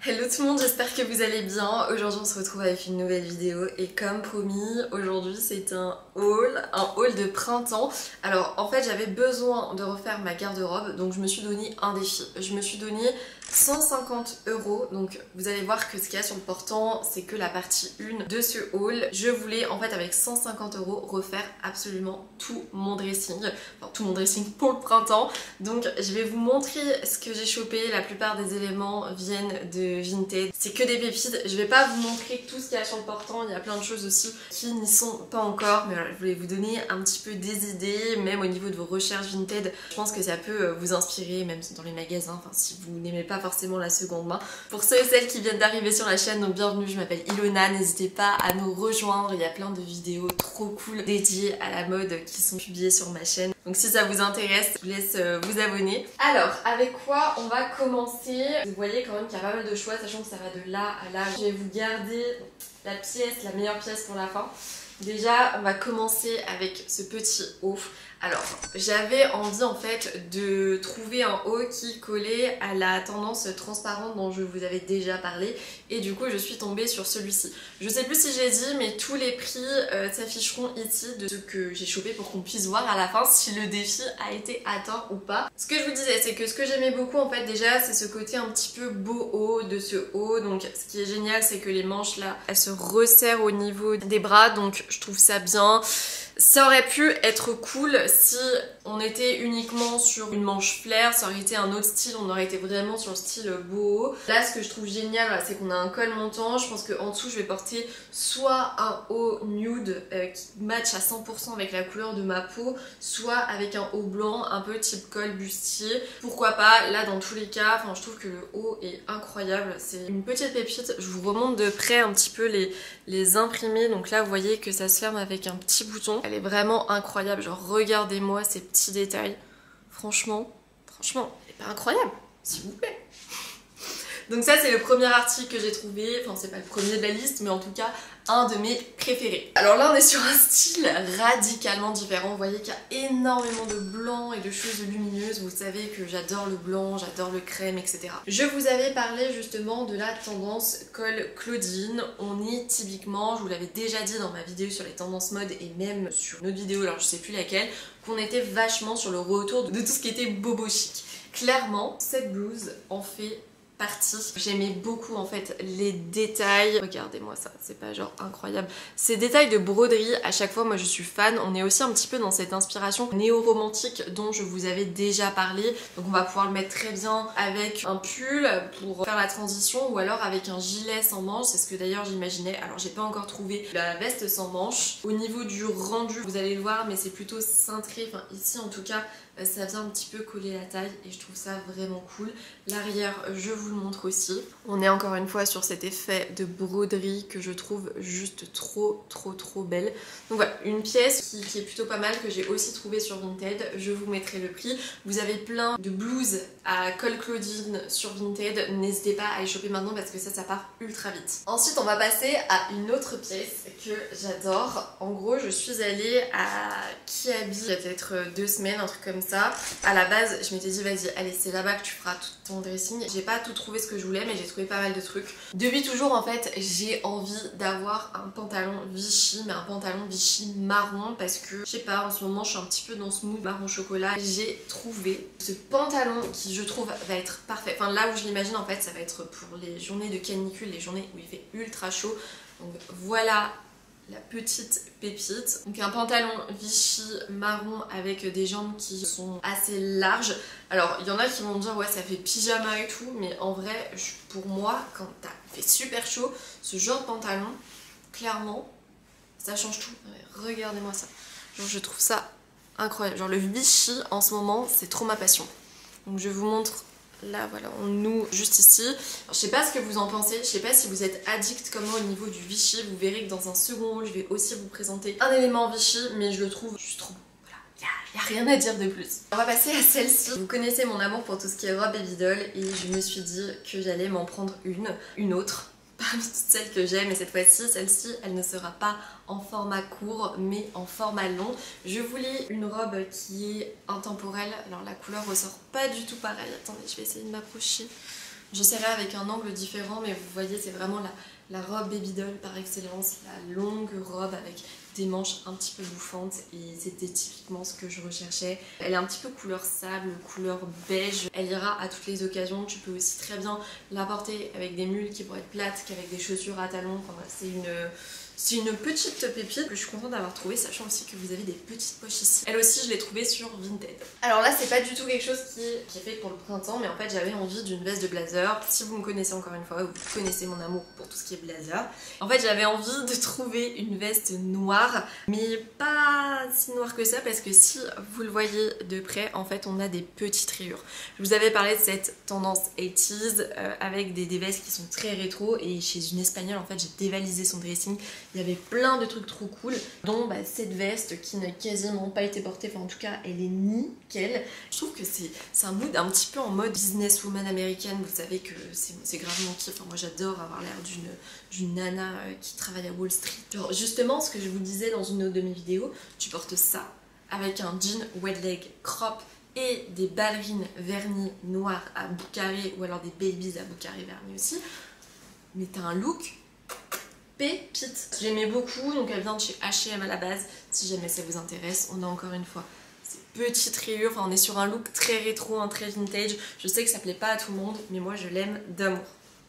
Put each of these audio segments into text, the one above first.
Hello tout le monde, j'espère que vous allez bien. Aujourd'hui on se retrouve avec une nouvelle vidéo et comme promis, aujourd'hui c'est un haul de printemps. Alors en fait j'avais besoin de refaire ma garde-robe, donc je me suis donné un défi. Je me suis donné 150 €, donc vous allez voir que ce qu'il y a sur le portant c'est que la partie 1 de ce haul. Je voulais en fait avec 150 € refaire absolument tout mon dressing, enfin tout mon dressing pour le printemps. Donc je vais vous montrer ce que j'ai chopé. La plupart des éléments viennent de Vinted, c'est que des pépites. Je vais pas vous montrer tout ce qu'il y a sur le portant, il y a plein de choses aussi qui n'y sont pas encore, mais voilà, je voulais vous donner un petit peu des idées, même au niveau de vos recherches Vinted. Je pense que ça peut vous inspirer, même dans les magasins, enfin si vous n'aimez pas forcément la seconde main. Pour ceux et celles qui viennent d'arriver sur la chaîne, donc bienvenue, je m'appelle Ilona, n'hésitez pas à nous rejoindre, il y a plein de vidéos trop cool dédiées à la mode qui sont publiées sur ma chaîne. Donc si ça vous intéresse, je vous laisse vous abonner. Alors, avec quoi on va commencer? Vous voyez quand même qu'il y a pas mal de choix, sachant que ça va de là à là. Je vais vous garder la meilleure pièce pour la fin. Déjà, on va commencer avec ce petit haut. Alors, j'avais envie en fait de trouver un haut qui collait à la tendance transparente dont je vous avais déjà parlé et du coup je suis tombée sur celui-ci. Je sais plus si j'ai dit, mais tous les prix s'afficheront ici de ce que j'ai chopé pour qu'on puisse voir à la fin si le défi a été atteint ou pas. Ce que je vous disais, c'est que ce que j'aimais beaucoup en fait déjà, c'est ce côté un petit peu beau haut de ce haut. Donc ce qui est génial, c'est que les manches là, elles se resserrent au niveau des bras, donc je trouve ça bien. Ça aurait pu être cool si on était uniquement sur une manche flair, ça aurait été un autre style, on aurait été vraiment sur le style boho. Là, ce que je trouve génial, voilà, c'est qu'on a un col montant. Je pense qu'en dessous, je vais porter soit un haut nude qui match à 100% avec la couleur de ma peau, soit avec un haut blanc, un peu type col bustier. Pourquoi pas, là dans tous les cas, je trouve que le haut est incroyable. C'est une petite pépite. Je vous remonte de près un petit peu les imprimés. Donc là, vous voyez que ça se ferme avec un petit bouton. Elle est vraiment incroyable, genre regardez-moi ces petits détails. Franchement, elle est pas incroyable, s'il vous plaît. Donc ça c'est le premier article que j'ai trouvé, enfin c'est pas le premier de la liste, mais en tout cas un de mes préférés. Alors là on est sur un style radicalement différent, vous voyez qu'il y a énormément de blanc et de choses lumineuses, vous savez que j'adore le blanc, j'adore le crème, etc. Je vous avais parlé justement de la tendance col Claudine, on est typiquement, je vous l'avais déjà dit dans ma vidéo sur les tendances mode et même sur une autre vidéo, alors je sais plus laquelle, qu'on était vachement sur le retour de tout ce qui était bobo chic. Clairement, cette blouse en fait partie. J'aimais beaucoup en fait les détails. Regardez-moi ça, c'est pas genre incroyable. Ces détails de broderie, à chaque fois moi je suis fan. On est aussi un petit peu dans cette inspiration néo-romantique dont je vous avais déjà parlé. Donc on va pouvoir le mettre très bien avec un pull pour faire la transition ou alors avec un gilet sans manches. C'est ce que d'ailleurs j'imaginais. Alors j'ai pas encore trouvé la veste sans manches. Au niveau du rendu, vous allez le voir, mais c'est plutôt cintré. Enfin ici en tout cas, ça vient un petit peu coller la taille et je trouve ça vraiment cool. L'arrière, je vous le montre aussi. On est encore une fois sur cet effet de broderie que je trouve juste trop belle. Donc voilà, une pièce qui est plutôt pas mal, que j'ai aussi trouvé sur Vinted. Je vous mettrai le prix. Vous avez plein de blouses à col Claudine sur Vinted. N'hésitez pas à les choper maintenant parce que ça part ultra vite. Ensuite, on va passer à une autre pièce que j'adore. En gros, je suis allée à Kiabi il y a peut-être 2 semaines, un truc comme ça. À la base, je m'étais dit vas-y, allez, c'est là-bas que tu feras tout ton dressing. J'ai pas tout trouvé ce que je voulais, mais j'ai trouvé pas mal de trucs. Depuis toujours, en fait, j'ai envie d'avoir un pantalon Vichy, mais un pantalon Vichy marron parce que, je sais pas, en ce moment, je suis un petit peu dans ce mood marron chocolat. J'ai trouvé ce pantalon qui, je trouve, va être parfait. Enfin, là où je l'imagine, en fait, ça va être pour les journées de canicule, les journées où il fait ultra chaud. Donc voilà la petite pépite. Donc un pantalon Vichy marron avec des jambes qui sont assez larges. Alors il y en a qui vont me dire ouais ça fait pyjama et tout, mais en vrai pour moi quand il fait super chaud, ce genre de pantalon, clairement ça change tout. Ouais, regardez-moi ça. Genre je trouve ça incroyable. Genre le Vichy en ce moment c'est trop ma passion. Donc je vous montre. Là voilà, on noue juste ici. Alors, je sais pas ce que vous en pensez, je sais pas si vous êtes addict comme moi au niveau du Vichy. Vous verrez que dans un second haul, je vais aussi vous présenter un élément Vichy, mais je le trouve juste trop beau. Voilà, y a rien à dire de plus. On va passer à celle-ci. Vous connaissez mon amour pour tout ce qui est robe baby doll et je me suis dit que j'allais m'en prendre une autre parmi toutes celles que j'aime, et cette fois-ci, celle-ci, elle ne sera pas en format court, mais en format long. Je voulais une robe qui est intemporelle. Alors la couleur ressort pas du tout pareil. Attendez, je vais essayer de m'approcher. J'essaierai avec un angle différent, mais vous voyez, c'est vraiment la robe baby doll par excellence, la longue robe avec des manches un petit peu bouffantes, et c'était typiquement ce que je recherchais. Elle est un petit peu couleur sable, couleur beige, elle ira à toutes les occasions. Tu peux aussi très bien la porter avec des mules qui pourraient être plates qu'avec des chaussures à talons. Enfin, c'est une petite pépite que je suis contente d'avoir trouvée, sachant aussi que vous avez des petites poches ici. Elle aussi, je l'ai trouvée sur Vinted. Alors là, c'est pas du tout quelque chose qui est fait pour le printemps, mais en fait, j'avais envie d'une veste de blazer. Si vous me connaissez encore une fois, vous connaissez mon amour pour tout ce qui est blazer. En fait, j'avais envie de trouver une veste noire, mais pas si noire que ça, parce que si vous le voyez de près, en fait, on a des petites rayures. Je vous avais parlé de cette tendance 80s avec des vestes qui sont très rétro, et chez une espagnole, en fait, j'ai dévalisé son dressing. Il y avait plein de trucs trop cool, dont cette veste qui n'a quasiment pas été portée, enfin en tout cas elle est nickel. Je trouve que c'est un mood un petit peu en mode businesswoman américaine, vous savez que c'est grave mon kiff. Enfin, moi j'adore avoir l'air d'une nana qui travaille à Wall Street. Genre, justement, ce que je vous disais dans une autre de mes vidéos, tu portes ça avec un jean wet leg crop et des ballerines vernies noires à bout carré, ou alors des babies à bout carré vernis aussi, mais t'as un look pépite. J'aimais beaucoup, donc elle vient de chez H&M à la base, si jamais ça vous intéresse. On a encore une fois ces petites rayures, enfin on est sur un look très rétro, très vintage. Je sais que ça plaît pas à tout le monde, mais moi je l'aime d'amour.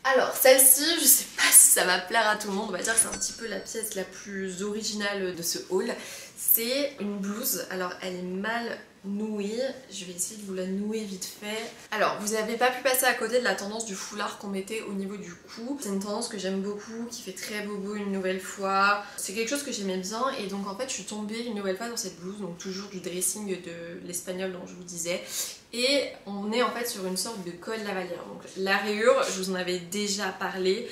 Alors celle-ci, je sais pas si ça va plaire à tout le monde, on va dire que c'est un petit peu la pièce la plus originale de ce haul. C'est une blouse, alors elle est mal nouée, je vais essayer de vous la nouer vite fait. Alors vous n'avez pas pu passer à côté de la tendance du foulard qu'on mettait au niveau du cou. C'est une tendance que j'aime beaucoup, qui fait très bobo une nouvelle fois. C'est quelque chose que j'aimais bien, et donc en fait je suis tombée une nouvelle fois dans cette blouse, donc toujours du dressing de l'espagnol dont je vous disais. Et on est en fait sur une sorte de col lavalière. Donc la rayure, je vous en avais déjà parlé.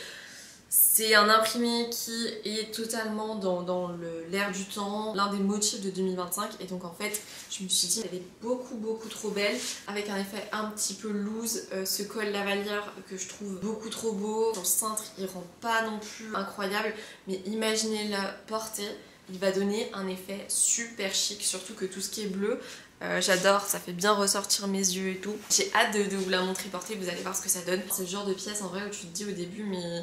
C'est un imprimé qui est totalement dans l'air du temps, l'un des motifs de 2025, et donc en fait je me suis dit elle est beaucoup trop belle, avec un effet un petit peu loose, ce col lavalière que je trouve beaucoup trop beau. Son cintre il rend pas non plus incroyable, mais imaginez-le porter, il va donner un effet super chic, surtout que tout ce qui est bleu, j'adore, ça fait bien ressortir mes yeux et tout. J'ai hâte de vous la montrer portée, vous allez voir ce que ça donne. C'est le genre de pièce en vrai où tu te dis au début mais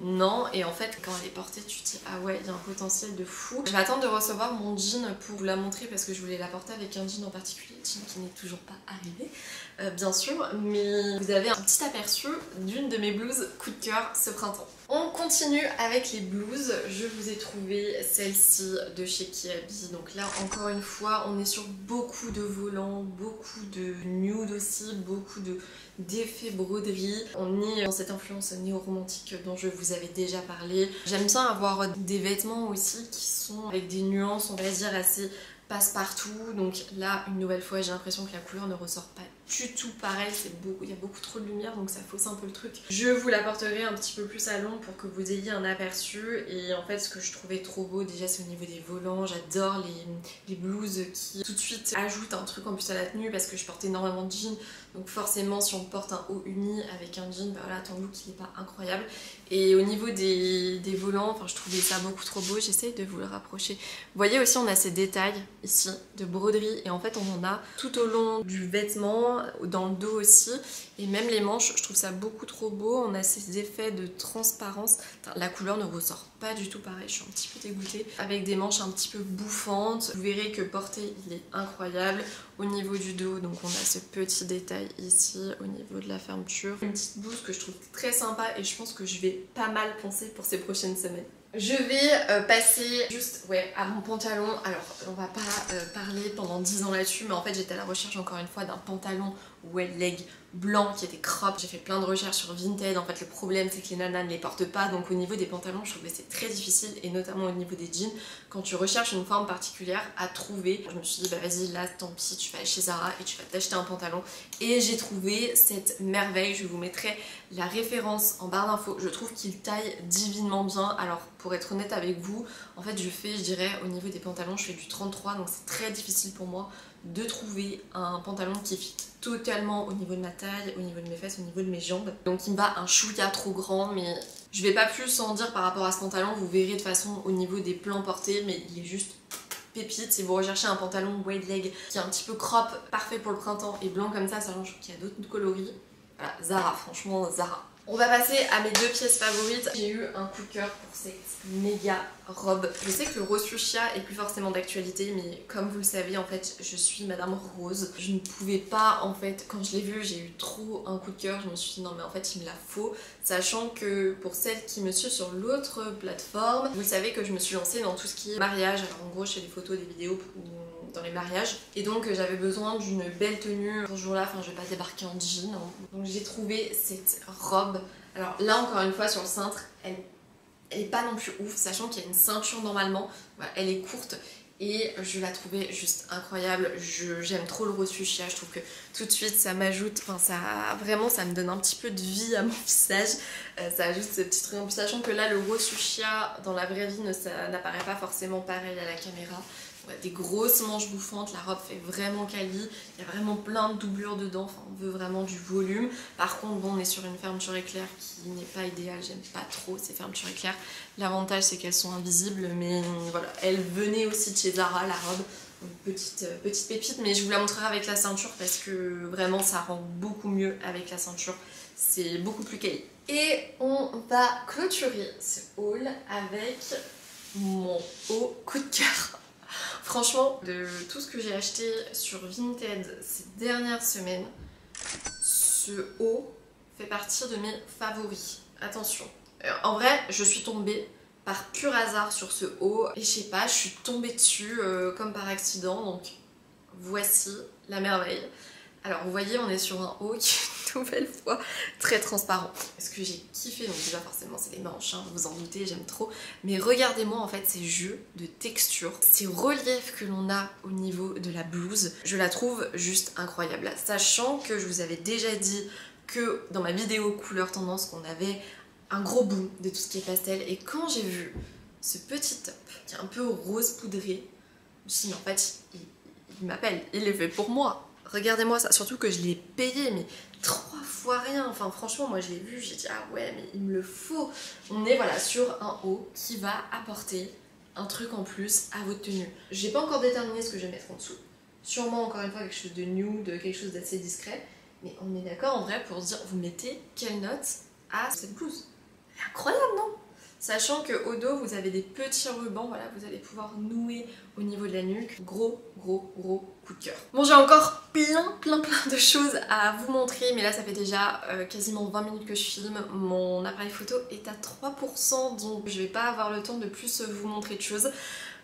non, et en fait quand elle est portée tu te dis ah ouais, il y a un potentiel de fou. Je vais attendre de recevoir mon jean pour vous la montrer, parce que je voulais la porter avec un jean en particulier, jean qui n'est toujours pas arrivé bien sûr, mais vous avez un petit aperçu d'une de mes blouses coup de cœur ce printemps. On continue avec les blouses. Je vous ai trouvé celle-ci de chez Kiabi. Donc là encore une fois on est sur beaucoup de volants, beaucoup de nude aussi, beaucoup d'effets broderie. On est dans cette influence néo-romantique dont je vous avais déjà parlé. J'aime bien avoir des vêtements aussi qui sont avec des nuances, on va dire, assez passe-partout. Donc là une nouvelle fois j'ai l'impression que la couleur ne ressort pas du tout pareil, il y a beaucoup trop de lumière donc ça fausse un peu le truc. Je vous la porterai un petit peu plus à long pour que vous ayez un aperçu. Et en fait ce que je trouvais trop beau déjà, c'est au niveau des volants. J'adore les blouses qui tout de suite ajoutent un truc en plus à la tenue, parce que je porte énormément de jeans, donc forcément si on porte un haut uni avec un jean, bah voilà, ton look il est pas incroyable. Et au niveau des volants, enfin je trouvais ça beaucoup trop beau, j'essaye de vous le rapprocher. Vous voyez aussi on a ces détails ici de broderie, et en fait on en a tout au long du vêtement, dans le dos aussi, et même les manches, je trouve ça beaucoup trop beau. On a ces effets de transparence, la couleur ne ressort pas du tout pareil, je suis un petit peu dégoûtée, avec des manches un petit peu bouffantes. Vous verrez que porté il est incroyable. Au niveau du dos, donc on a ce petit détail ici au niveau de la fermeture, une petite blouse que je trouve très sympa, et je pense que je vais pas mal penser pour ces prochaines semaines. Je vais passer juste à mon pantalon. Alors on va pas parler pendant 10 ans là-dessus, mais en fait j'étais à la recherche encore une fois d'un pantalon wet leg blanc qui était crop. J'ai fait plein de recherches sur Vinted. En fait le problème c'est que les nanas ne les portent pas, donc au niveau des pantalons je trouve que c'est très difficile, et notamment au niveau des jeans, quand tu recherches une forme particulière à trouver. Je me suis dit bah vas-y, là tant pis, tu vas aller chez Zara et tu vas t'acheter un pantalon, et j'ai trouvé cette merveille. Je vous mettrai la référence en barre d'infos. Je trouve qu'il taille divinement bien. Alors pour être honnête avec vous, en fait je dirais au niveau des pantalons je fais du 33, donc c'est très difficile pour moi de trouver un pantalon qui fit totalement au niveau de ma taille, au niveau de mes fesses, au niveau de mes jambes. Donc il me va un chouïa trop grand, mais je vais pas plus en dire par rapport à ce pantalon. Vous verrez de toute façon au niveau des plans portés, mais il est juste pépite. Si vous recherchez un pantalon wide leg qui est un petit peu crop, parfait pour le printemps et blanc comme ça, sachant qu'il y a d'autres coloris, Voilà, Zara, franchement Zara. On va passer à mes deux pièces favorites. J'ai eu un coup de cœur pour cette méga robe. Je sais que le rose fuchsia est plus forcément d'actualité, mais comme vous le savez, en fait, je suis Madame Rose. Je ne pouvais pas, en fait, quand je l'ai vue, j'ai eu trop un coup de cœur. Je me suis dit non mais en fait il me la faut. Sachant que pour celles qui me suivent sur l'autre plateforme, vous savez que je me suis lancée dans tout ce qui est mariage. Alors en gros je fais des photos, des vidéos dans les mariages, et donc j'avais besoin d'une belle tenue pour ce jour là, enfin je vais pas débarquer en jean, hein. Donc j'ai trouvé cette robe. Alors là encore une fois sur le cintre, elle est pas non plus ouf, sachant qu'il y a une ceinture normalement, voilà, elle est courte et je la trouvais juste incroyable. J'aime trop le rose fuchsia, je trouve que tout de suite ça m'ajoute, enfin ça vraiment ça me donne un petit peu de vie à mon visage, ça ajoute ce petit truc, sachant que là le rose fuchsia dans la vraie vie ça n'apparaît pas forcément pareil à la caméra. Ouais, des grosses manches bouffantes, la robe fait vraiment quali, il y a vraiment plein de doublures dedans, enfin on veut vraiment du volume. Par contre bon, on est sur une fermeture éclair qui n'est pas idéale, j'aime pas trop ces fermetures éclair. L'avantage c'est qu'elles sont invisibles, mais voilà, elle venait aussi de chez Zara la robe, une petite pépite, mais je vous la montrerai avec la ceinture parce que vraiment ça rend beaucoup mieux avec la ceinture, c'est beaucoup plus quali. Et on va clôturer ce haul avec mon haut coup de cœur. Franchement, de tout ce que j'ai acheté sur Vinted ces dernières semaines, ce haut fait partie de mes favoris. Attention. En vrai, je suis tombée par pur hasard sur ce haut et je sais pas, je suis tombée dessus comme par accident, donc voici la merveille. Alors vous voyez, on est sur un haut qui est une nouvelle fois très transparent. Ce que j'ai kiffé, donc déjà forcément c'est les manches, hein, vous en doutez, j'aime trop. Mais regardez-moi en fait ces jeux de texture, ces reliefs que l'on a au niveau de la blouse, je la trouve juste incroyable. Sachant que je vous avais déjà dit que dans ma vidéo couleur tendance qu'on avait un gros boom de tout ce qui est pastel, et quand j'ai vu ce petit top qui est un peu rose poudré, je me suis dit mais en fait il m'appelle, il est fait pour moi. Regardez-moi ça, surtout que je l'ai payé mais 3 fois rien, enfin franchement moi je l'ai vu, j'ai dit ah ouais mais il me le faut. On est voilà sur un haut qui va apporter un truc en plus à votre tenue. J'ai pas encore déterminé ce que je vais mettre en dessous, sûrement encore une fois quelque chose de nude, quelque chose d'assez discret, mais on est d'accord en vrai pour se dire vous mettez quelle note à cette blouse. Incroyable non? Sachant qu'au dos vous avez des petits rubans, voilà, vous allez pouvoir nouer au niveau de la nuque. Gros coup de cœur. Bon, j'ai encore plein de choses à vous montrer, mais là ça fait déjà quasiment 20 minutes que je filme. Mon appareil photo est à 3%, donc je vais pas avoir le temps de plus vous montrer de choses.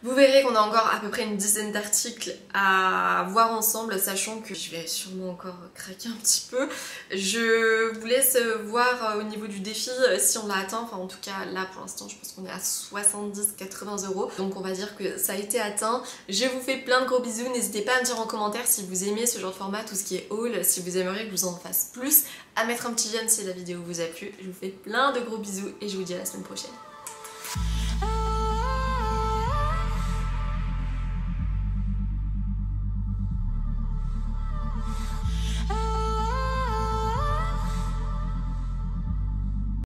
Vous verrez qu'on a encore à peu près une dizaine d'articles à voir ensemble, sachant que je vais sûrement encore craquer un petit peu. Je vous laisse voir au niveau du défi si on l'a atteint. Enfin en tout cas là pour l'instant je pense qu'on est à 70-80 €. Donc on va dire que ça a été atteint. Je vous fais plein de gros bisous. N'hésitez pas à me dire en commentaire si vous aimez ce genre de format, tout ce qui est haul, si vous aimeriez que je vous en fasse plus, à mettre un petit j'aime si la vidéo vous a plu. Je vous fais plein de gros bisous et je vous dis à la semaine prochaine.